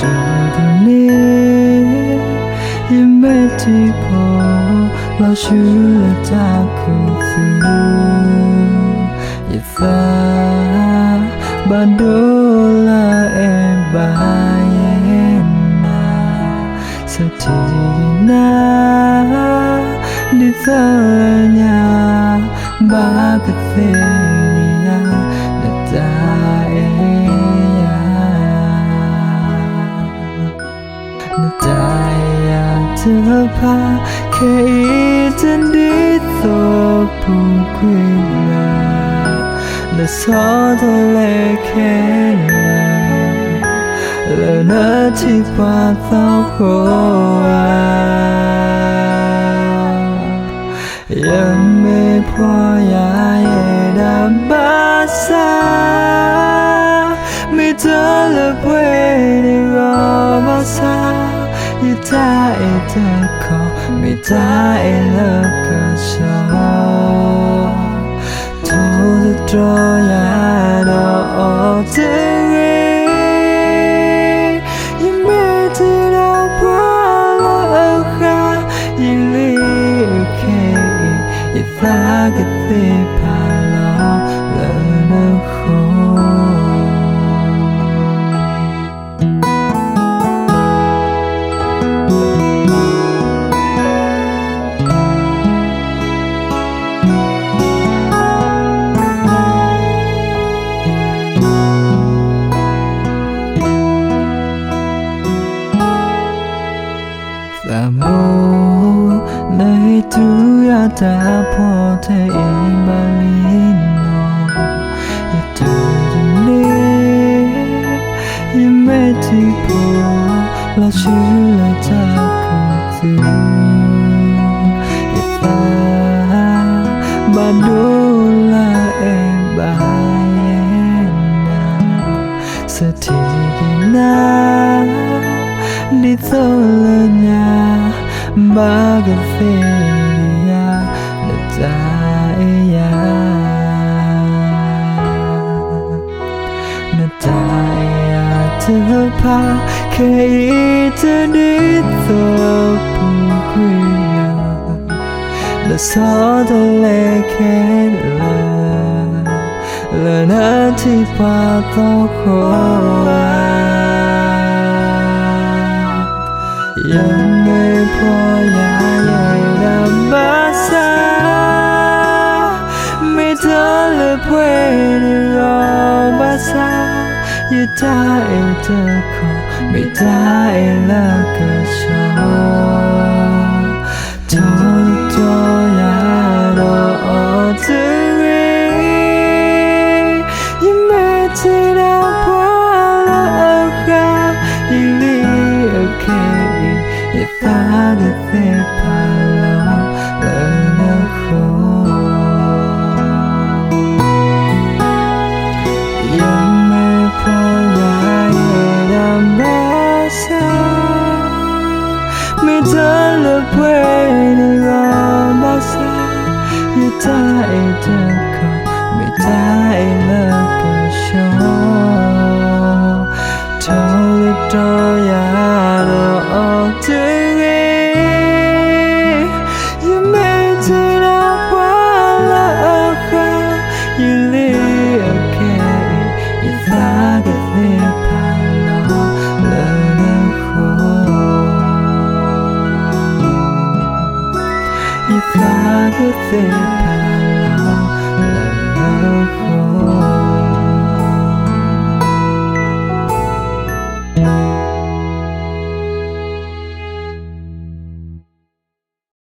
ดูตรงนี้ยังไม่ที่พอเราชื่อและจากคือฟิวอย่าฟ้าบาดูลาเอบายนาสตินาดิเธอญาบากเตยาเนตาเอยาเนตายาเธอพาแค่จะดีตัวผู้คุยและสอทะเลแค่แล้วนาที่ปาเต้าหัวยังไม่พอยาเยดาบาซาไม่เจอเลยเพื่อนรอบาซาอย่าได้เธอขอไม่ได้เลิกกับฉันโทรยาดอกเธอยังไม่ที่เราพอแล้วค่ะยิ่งลีเคยิ่งฟ้าก็ตีพาล้อแล้วนะโคL'amore nei tuoi po te imbalino e tu ne metti po la chula ta tu e fa badula e bayena satina di tolnya Bagafelia Nataya Nataya เธอพาแค่จะได้ตัวผู้คุยและสอทะเลแค่และนาที่ปาต้องขอยังไม่พอยาใหญ่ดำบาซาไม่เธอเลยเพื่อนรอบาซาอย่าได้เธอขอไม่ได้เลิกกับฉันโทรยาดอกเธอยังไม่ที่เราพอแล้วค่ะยิ่งดีโอเคe paga te palo lenajo yo me poya era masa me dalo puede ramasa yo ta etako me ta elaka sho to ya do to you made it up while you live okay if I get there palo lenajo if I get there palo lenajo